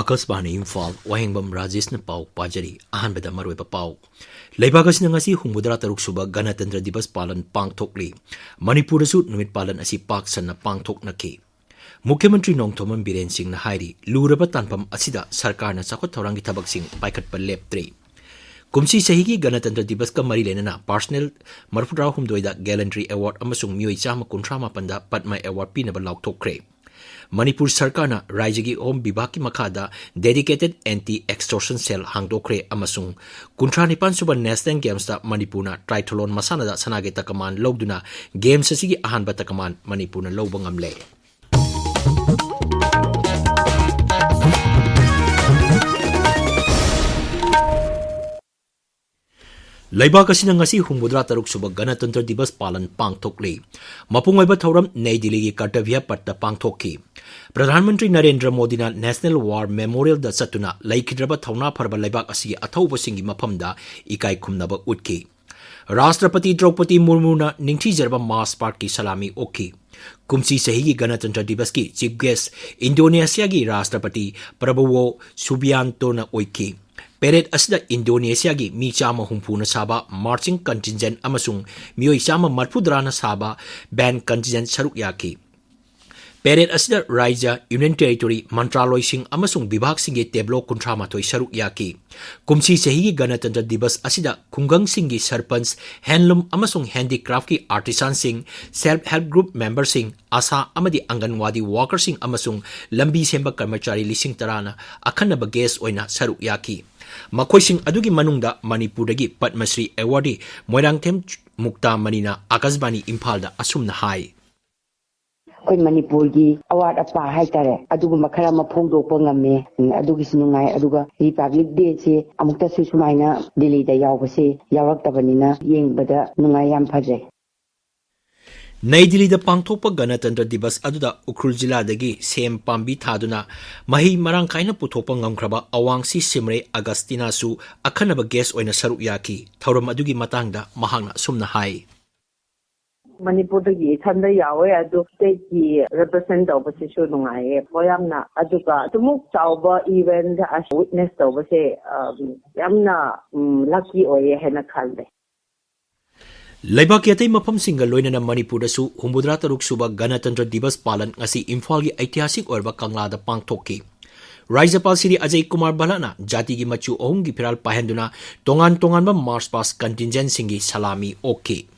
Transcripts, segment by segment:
Akasbani Imphal, Wahingbam Rajesh na pau pajari, ahanbada marweba pau. Leibagas na ngasi humudra taruk suba Ganatendra Dibas palan pangthokli. Manipur su numit palan asi paksan na pangthok na ki. Mukhyamantri Nongthoman Biren Singh na hairi, luraba tanpam asida sarkar na sakot thorangi thabak sing paikat pa leptre. Kumsi sahigi Ganatendra Dibas ka mari lenana personal marfudraw humdoida Gallantry Award amasung miyoi chama kuntrama panda Padma Award pinaba laukthokre. Manipur Sarkar na Rajagi Om Bibaki Makada dedicated anti-extortion cell hangdokre amasung kuntranipan suba National Games da Manipur na triathlon masana da sanage takaman logduna games asigi ahanba takaman Manipur na lobang amle. Laibak asina ngasi humudra taruk suba Ganatantra Dibas palan pangthokli. Mapungwaiba thoram Nai Delhi gi Kartavya patta pangthokki. Pradhanmantri Narendra Modi na National War Memorial da satuna laikhidraba thauna pharba laibak asi athauba singi maphamda ikai khumnaba utki. Rashtrapati Draupadi Murmu na ningthizarba Mars Park ki salami okki. Kumsi sahigi Ganatantra Dibas ki chief guest Indonesia gi Rashtrapati Prabowo Subianto na oiki. Parade asida Indonesia gi mi chama humpu na saba marching contingent amasung miyoi chama marpudra na saba band contingent saruk yaki. Parade asida Raja Union Territory Mantraloy sing amasung bibhag singi teblo kuntrama toy saruk yaki. Kumsi sahigi Ganatantra Dibas asida kungang singi sarpans handloom amasung handicraft ki artisan sing self-help group member sing asa amadi anganwadi worker sing amasung lambi semba karmachari lising tarana akhanaba guest oina saruk yaki. Makoising adugi manungda Manipurdagi Padmasri Awardee Moirangthem Mukta Manina Akasbani Imphal da asumna hai. Koi Manipurgi award apa hai tare adugu makhara ma phongdokpa ngame adugi sinungai aduga Republic Day se amukta su sumaina Delhi da yawbase yawraktabanina yengbada nungai yam phajai. Nai Delhi da pangthokpa Ganatantra Dibas aduda Ukhrul Jilla dagi sem pambi thaduna mahi marang kaina puthokpa ngamkhraba awangsi Simre Agustina su akhanaba guest oina saruk yaki thoram adugi matangda mahangna sumna hai. Manipur dagi thanda yawe adu state ki represent tawba se su nungai poyamna aduga tumuk chawba event as witness tawba se yamna lucky oye hena khalde. Laibak yatay mapam singa loina na Manipur da su humudra taruk suba Ganatantra Dibas palan ngasi Imphal gi aityasik orba kangla da pangthokki. Rajapal Siri Ajay Kumar Balana jati gi machu ohum gi phiral pahenduna tongan ba March Past contingent singi salami okay.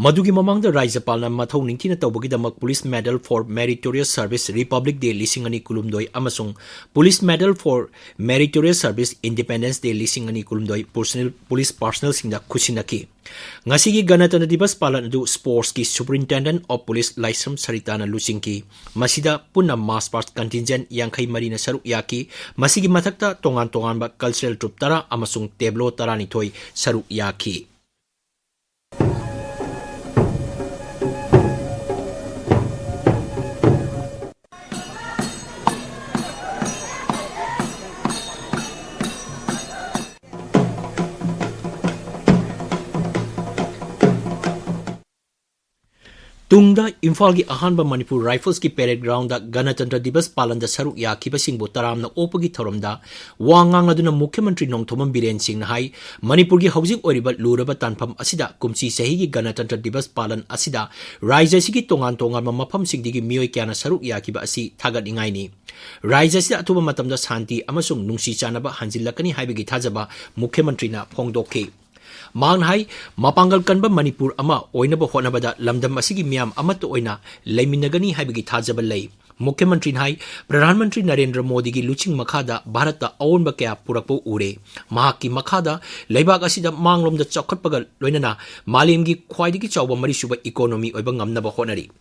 Madugi mamangda Rajapal na mathau ningthina tawbagidamak Police Medal for Meritorious Service Republic Day lisingani kulumdoi amasung Police Medal for Meritorious Service Independence Day lisingani kulumdoi Police Personnel singda khusinaki. Ngasigi Ganatantra Dibas palan adu Sports ki Superintendent of Police Laisam Saritana Lusingki masida punna Mass Past Contingent Yankhai Marina saruk yaki masigi mathakta tongan ba cultural troupe tara amasung teblo tarani thoi saruk yaki. Tungda Imphal gi ahanba Manipur Rifles ki parade ground da Ganatantra Dibas palan da saruk yakiba singbo taram na opagi thoramda wangang aduna Mukhyamantri Nongthoman Biren Singh na hai Manipur gi housing oriba luraba tanpham asida kumsi sahi gi Ganatantra Dibas palan asida Raja sigi tongan mafam singdigi miyoi kyana saruk yakiba asi thagat ingai ni Raja sida atuba matamda santi amasung nungsi chanaba hanjilakani haibagi thajaba Mukhyamantri na phongdokki. Mang hai mapangal kanba Manipur ama oinaba honabada lamdam asigi miyam amato oina leiminagani haibagi thajaba lei. Mukhyamantri hai Pradhanmantri Narendra Modi gi luching makhada Bharata aonba kaya purakpo ure. Mahaki makhada leibak asida manglomda chakhatpaga loinana malemgi khwaidigi chawba marisuba economy oiba ngamnaba honari.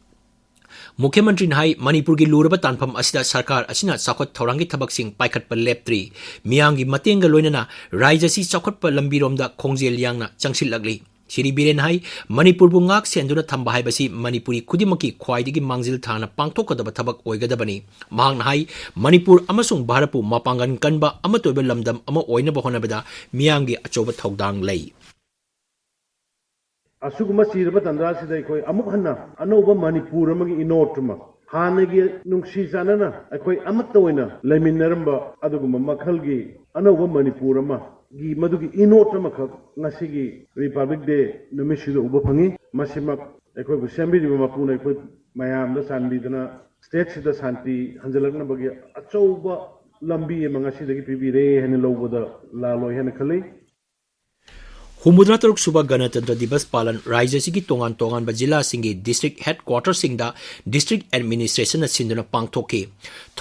मुख्यमंत्री नाई मणिपुर की लूरब तानफम असिदा सरकार असिना चौखट थौरांगी थबकसिंग पाइखटप लेप्त्री मियांगी मतेंग लोइनना राज्यसी चौखटप लंबीरोमदा खोंजेल यांगना चंगसिलगली Shri Biren high Manipur बुंगाक सेंदुना थंबा हाइबसी मणिपुरी खुदिमकी ख्वाइदिगी मांगजिल थाना पांगथोकदब थबक ओइगदबनी मांगना high Manipur अमसुंग भारतपु मापांगन कनबा अमतोइबे लमदम अमा ओइनबा होनबदा मियांगी अचोब थौदांग लई असुगुमा चीरबा तंद्रासिदा अखोई अमुक हन्ना अनौबा मणिपुर अमगी इनोटमा हानगी नुंगसी जानना अखोई अमत्त ओइना लेमिनरंबा अदुगुमा मखलगी अनौबा मणिपुर अमा गी मदुगी इनोट अमखक ngasiगी रिपब्लिक डे नुमिसिदा उबा फंगी मसिमक अखोई बुसेंबिरिबा मपुना अखोई मयामदा सानबीदना स्टेट सिदा शांति हंजलकनबगी अचौबा लंबी मंगासिदगी पिबिरे हेने लौबदा लालोय हेने खलै हुमुद्रा तरुक सुबह गणतंत्र दिवस पालन राज्य की तोंगान तोंगान जिला सिंगी डिस्ट्रिक्ट हेडक्वार्टर सिंगदा डिस्ट्रिक्ट एडमिनिस्ट्रेशन सिंदुना पांगथोके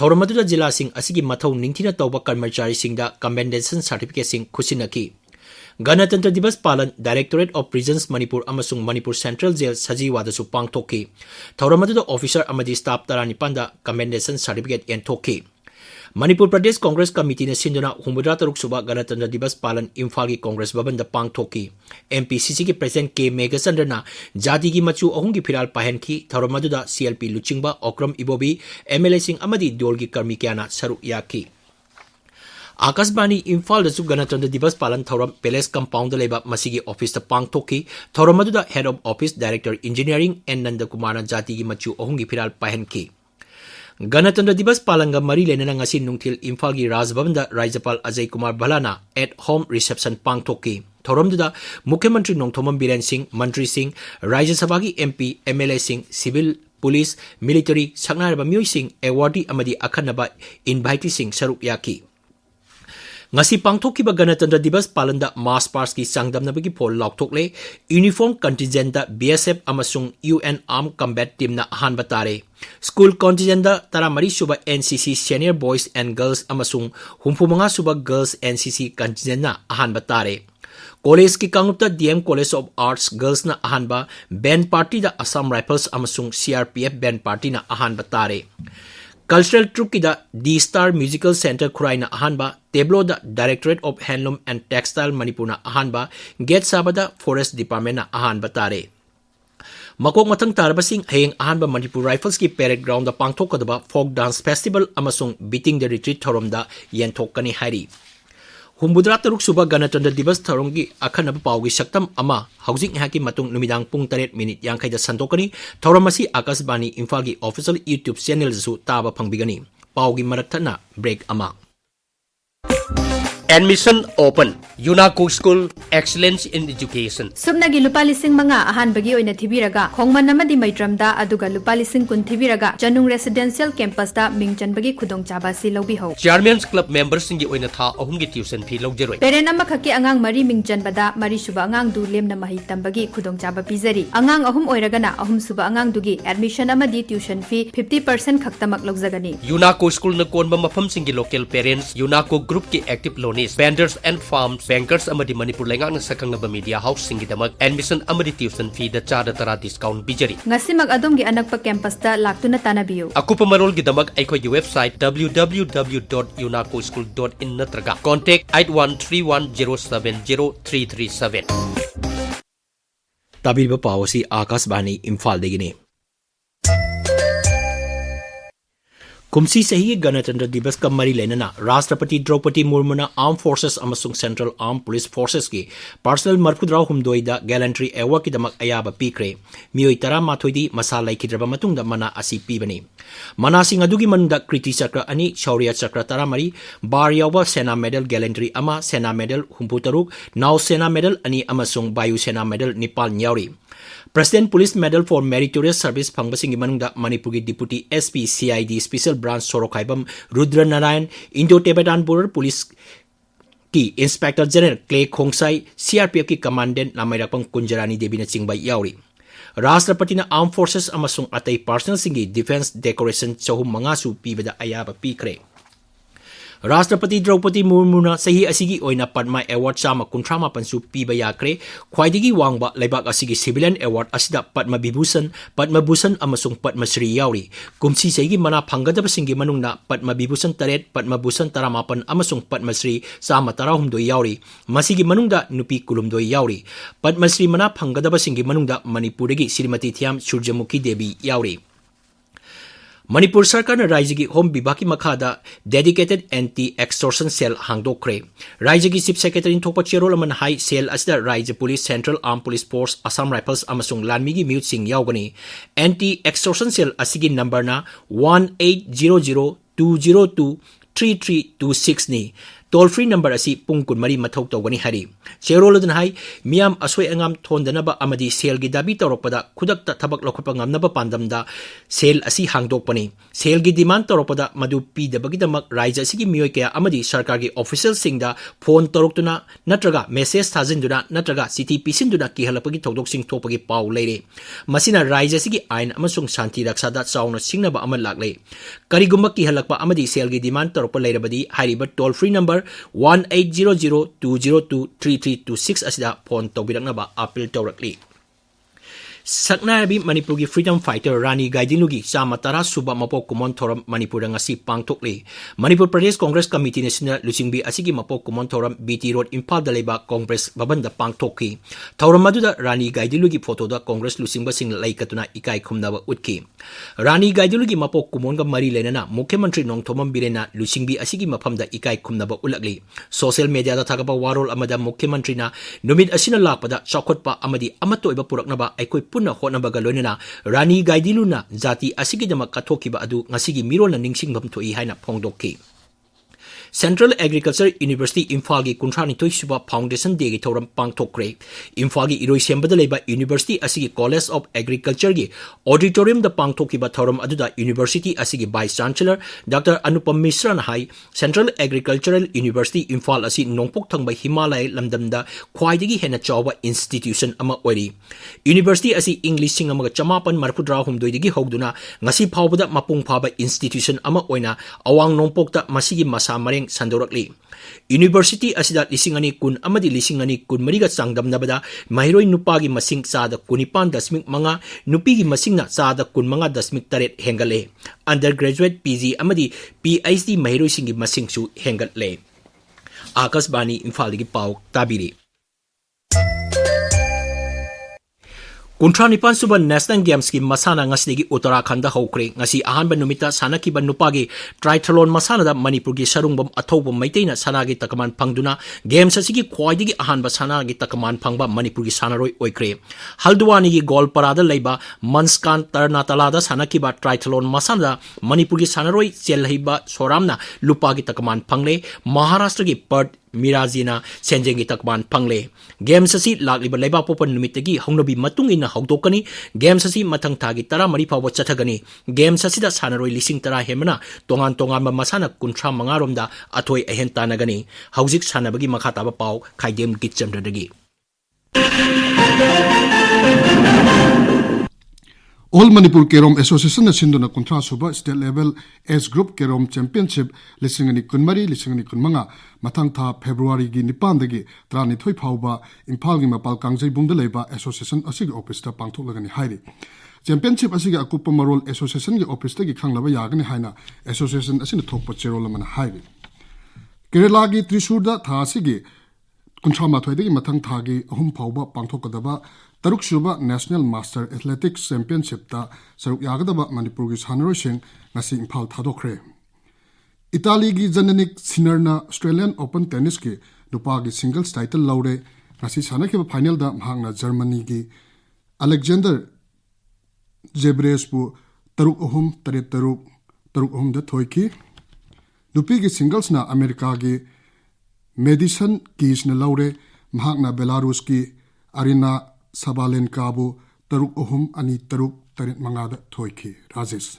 थौरमदुदा जिला सिंग असिगी मथौ निंथिना तौबा कर्मचारी सिंगदा कमेंडेशन सर्टिफिकेट सिंग खुसिनकी गणतंत्र दिवस पालन डायरेक्टोरेट ऑफ प्रिजन्स मणिपुर अमसुंग मणिपुर सेंट्रल जेल सजीवादसु पांगथोके थौरमदुदा ऑफिसर अमदी स्टाफ तरानिपांदा कमेंडेशन सर्टिफिकेट एंथोके मणिपुर प्रदेश कांग्रेस कमिटी ने सिंधुना हुमुद्रा तरुक सुबह गणतंत्र दिवस पालन इम्फाल की कांग्रेस भवन द पांगथोकी एमपीसीसी के प्रेसिडेंट के मेघचंद्रना जाति की मचु अहुम की फिराल पहन की थौरमदुदा सीएलपी लुचिंगबा ओक्रम इबोबी एमएलए सिंह अमदी दोल की कर्मी क्याना सरुक याकी आकाशवाणी इम्फाल दसु गणतंत्र दिवस पालन थौरम पैलेस कंपाउंड लेबा मसीगी ऑफिस द पांगथोकी थौरमदुदा head of office director engineering N Nand Kumar जाति की मचु अहुम की फिराल पहन की गणतंत्र दिवस पालंगा मरी लेना ngasi nungthil इम्फाल की राजभवन राज्यपाल अजय कुमार भलाना एट होम रिसेप्शन पांगथोकी थौरमदुदा मुख्यमंत्री नोंथोमम बीरेन सिंह मंत्री सिंह राज्यसभा की MP MLA Singh civil police military सकनारबा म्यूई सिंह एवार्डी अमदी अखनबा इनवाइटी सिंह सरुक याकी ngasi pangthokkiba ganatantra divas palanda mass pass ki sangdamnabagi phol laukthokle uniform contingent da BSF amasung UN armed combat team na ahanba tare school contingent da taramari suba NCC senior boys and girls amasung humphumanga suba girls NCC contingent na ahanba tare college ki kangupta DM College of Arts girls na ahanba band party da Assam Rifles amasung CRPF band party na ahanba tare Cultural Troupe ki da D-Star Musical Center Khurai na ahanba Tableau da Directorate of Handloom and Textile Manipur na ahanba Get Sabada Forest Department na ahanba tare Makok matang tarba sing hayeng ahanba Manipur Rifles ki parade ground da pangthokadaba folk dance festival amasung beating the retreat thorom da yenthokani hari हुमुद्रा तरुक सुबह गणतंत्र दिवस थौरंगी अखनब पाउगी सक्तम अमा हौजिक hockey मतुंग नुमिदांग पुंग 8 minute यांखैदा संतोकनी थौरमसी Akashvani Imphal की official YouTube channel जसु ताबा फंगबिगनी पाउगी मरकथना break अमा Admission open. UNACO School Excellence in Education. Subnagi lupa lising mga ahan bagi oina thibiraga khongman namadi maitramda aduga lupa lising kun thibiraga Janung Residential Campus da mingchan bagi khudong chaba si lobi ho. Chairman's Club members singi oina tha ahum gi tuition fee logjeroi. Parent amma khaki angang mari mingchan bada mari suba angang du lem na mahi tambagi khudong chaba pizari. Angang ahum oiragana ahum suba angang dugi admission amadi tuition fee 50% khaktamak logjagani. UNACO School na konba mafam singi local parents UNACO group ki active loan vendors and farms bankers amadi manipur lengang na sakang na media house singi damak admission amadi tuition fee da chada tara discount bijari ngasi mag adom gi anakpa campus da laktuna tanabiyo akupa marol gi damak aikoi website www.unacoschool.in natraga contact 8131070337 ताबीब पावसी आकाशवाणी इम्फाल देगिने कुमसी सही गणतंत्र दिवस का मरी लेना राष्ट्रपति द्रौपदी मुर्मुना आर्म फोर्सेस अमसुंग सेंट्रल आर्म पुलिस फोर्सेस की पर्सनल मरफुद्राव हुमदोइदा गैलेंट्री एवार्ड की दमक अयाबा पीख्रे मियोई 13 मसा लैखिद्रबा मतुंगदा मना असि पीबनी मनासिंग अदुगी मनुंदा कृति चक्र अनि शौर्य चक्र 13 बार यावबा सेना मेडल गैलेंट्री अमा सेना मेडल 63 नाव सेना मेडल अनि अमसुंग वायु सेना medal 9 यावरी President Police Medal for Meritorious Service Phangbasing Manungda Manipur ki Deputy SP CID Special Branch Sorokhaibam Rudra Narayan Indo-Tibetan Border Police ki Inspector General Clay Khongsai CRPF ki Commandant Namairakpang Kunjarani Devi na chingba yauri Rashtrapati na Armed Forces amasung atay personnel singi Defense Decoration chahum mga su pibada ayaba pikre राष्ट्रपति द्रौपदी मुर्मुना सही असिगी ओइना Padma award Chama कुंथ्रा मापनसु पीबा याक्रे ख्वाइदिगी वांगबा लेबाक असिगी civilian award असिदा Padma Bhushan अमसुंग Padmashri यावरी Kumsi saggy मना फंगदबसिंगी मनुंगना पद्म विभूषण 8 पद्म भूषण 19 अमसुंग पद्मश्री चामा 19 यावरी मसिगी मनुंगदा नुपी कुलुमदोय यावरी पद्मश्री मना फंगदबसिंगी मनुंगदा मणिपुरदगी श्रीमती थियाम सूर्यमुखी देवी यावरी मणिपुर सरकार राज्य की होम विभाग की मखादा डेडिकेटेड एंटी एक्सटॉर्शन सेल हांगदोक्रे राज्य की चीफ सेक्रेटरी थोप चेरोल अमन हाई सेल असिदा राज्य police central arm police force Assam rifles अमसुंग लानमी की म्यूट सिंह यावगनी एंटी एक्सटॉर्शन सेल असिगी नंबर ना 180020233226 ni टोल फ्री नंबर असी पुंग कुनमरी मथौ तौगनी हरी चेरोलदन हाई मियाम असोय अंगाम थोंदनबा अमदी सेल की दाबी तौरपदा खुदकता थबक लखपा ngamnaba पांदमदा सेल असी हांगदोकपनी सेल की डिमांड तौरपदा मदु पीदबगिदमक राज्य असी की मियोय कया अमदी सरकार की ऑफिशियल सिंगदा फोन तौरक्तुना नत्रगा मेसेज थाजिंदुना नत्रगा सिटी पिसिंदुना किहलपगी थौदोकसिंग थोपगी पाउ लेरे मसिना राज्य असी की आइन अमसुंग शांति रक्षादा चाउना सिंगनबा अमल लागले करिगुम्बा किहलकपा अमदी सेल की डिमांड तौरप लेरबदी हारिबा टोल फ्री नंबर 180020233226 असिदा फोन तौबिरकनबा अपील तौरकली सकनायबी मणिपुर की फ्रीडम फाइटर रानी गाइदिनुगी चामा 10 सुबा मपोक कुमोन थोरम मणिपुर ngasi पांगथोकले मणिपुर प्रदेश कांग्रेस कमिटी ने सिना लुचिंगबी असिगी मपोक कुमोन थोरम बीटी रोड इम्फाल दलेबा कांग्रेस भवन द पांगथोकी थोरम मदुदा रानी गाइदिनुगी फोटो द कांग्रेस लुचिंगबा सिंग लाइकतुना इकाई खुमनाबा उतकी रानी गाइदिनुगी मपोक कुमोन ग मरी लेना मुख्यमंत्री नोंगथोमम बिरेना लुचिंगबी असिगी मफम द इकाई खुमनाबा उलगली सोशल मीडिया द थागबा वारोल अमदा मुख्यमंत्री ना नुमित असिना लापदा चौखटपा अमदी अमतोइबा पुरकनबा अइकोइ पुन्ना होनबगा लोइनना रानी गाइदिलुना जाति असिगिदमक कथोकिबा अदु ngasiगी मिरोलना निंगसिंगबम थोई हाइना फोंगदोकि सेंट्रल एग्रीकल्चर यूनिवर्सिटी इम्फाल की 32 सुबा फाउंडेशन डे की थौरम पांगथोक्रे इम्फाल की इरोई सेंबदा लेबा यूनिवर्सिटी असिगी कॉलेज ऑफ एग्रीकल्चर की ऑडिटोरियम द पांगथोकिबा थौरम अदुदा यूनिवर्सिटी असिगी vice chancellor doctor Anupam Mishra ना हाई सेंट्रल एग्रीकल्चरल यूनिवर्सिटी इम्फाल असी नोंगपोक थंगबा हिमालय लमदमदा ख्वाइदगी हेना चावबा इंस्टीट्यूशन अमा ओइरी यूनिवर्सिटी असी इंग्लिश सिंग अमगा चमापन मरफुद्रा हुमदोइदगी हौदुना ngasi फावबदा मपुंग फाबा इंस्टीट्यूशन अमा ओइना अवांग नोंगपोकता मसिगी मसा मरेंग संदोरकली यूनिवर्सिटी असिदा लिसिंगनी कुन अमदी लिसिंगनी कुन मरिगा चांगदमनबदा महिरोई नुपागी मसिंग चादा 19.5 नुपीगी मसिंगना चादा 15.8 हेंगले अंडर ग्रेजुएट पीजी अमदी पीएचडी महिरोई सिंगी मसिंगसु हेंगले आकाशवाणी इम्फाल की पाव ताबिरी 39 सुबह नेशनल गेम्स की मसाना ngasi उत्तराखंड हौख्रे ngasi अहानब नुमिता सानकिबा नुपागी ट्राइथलोन मसाना मणिपुर की सरुंगबम अथौब मैतेना सनागी तकमान फंगदुना गेम्स असिगी ख्वाइदिगी अहानब सनागी तकमान फंगबा मणिपुर की सानरोय ओइख्रे हल्द्वानी की गोलपरादा लेबा मंसकान तरनातलादा सानकिबा ट्राइथलोन मसाना मणिपुर की सानरोय चेलहिबा सोरामना लुपागी तकमान फंगले महाराष्ट्र की पर्ट मिराजीना सेंजेंगी तकमान फंगले गेम्स असी लागिबा लेबा पोपन नुमितगी हौनबी मतुंग इन हौदोकनी गेम्स असी मथंग थागी 13 फाव चथगनी गेम्स असिदा सानरोय लिसिंग 10 हेमना तोंगान तोंगान मसाना 35 रोमदा अथोय अहेन तानगनी हौजिक सानबगी मखा ताबा पाव खाइदेम गीतचंद्रदगी All Manipur Kerom Association na sinduna kontra suba state level S group Kerom Championship lisingani kunmari lisingani kunmanga mathang tha February gi 9 dagi trani thoi phauba Imphal gi mapal kangjai bungda leiba association asigi office ta pangthok lagani hairi championship asigi akupa marol association gi office ta gi khanglaba yagani haina association asina thokpa cherol man hairi Kerala gi Thrissur da tha asigi kontra mathoi dagi mathang tha gi ahum phauba pangthokadaba Taruk Suba National Master Athletics Championship ta saruk yagadaba Manipur gi sanaroi sing ngasi Imphal thadokre. Italy gi Jananik Sinarna Australian Open Tennis ki nupa gi singles title laure ngasi sanakiba final da mhangna Germany gi Alexander Zverev taruk da thoiki. Nupi gi singles na America gi Madison Keys na laure mhangna Belarus ki Arina Sabalen Kabu Taruk Ohum Ani Taruk Tarit Mangada Thoiki Rajesh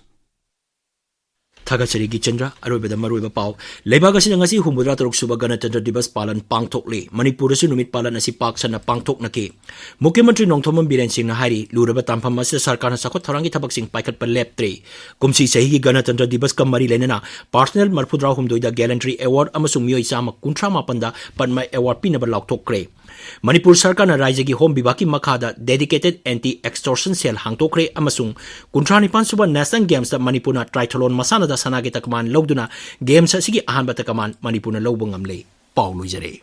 Thagachari Geetchandra, Arubeda Maruba Pau, Lebagasi Nangasi, Humudra Suba Ganatantra Dibas Palan Pangtokli, Manipur Numit Palan Asi Paksana Pangtok Naki, Mukimantri Nongtomam Biren Sing Nahari, Luraba Tampamas, Sarkana Sakot Tarangi Tabaksing Paikat Palep 3, Kumsi Sahi Ganatantra Dibas Kamari Lenana, Partner Marpudra Humdoida Gallantry Award Amasumio Isama Kuntra Mapanda, Panmai Award Pinaba Lautokre. Manipur Sarkana Raijagi Home Bibaki Makada, dedicated anti-extortion cell Hangtokre Amasung, Kuntrani Pansuba National Games that Manipuna Triathlon Masana da Sanagi Takman Logduna, Games Sigi Ahan Batakaman, Manipuna Lobungamle, Paul Luizere.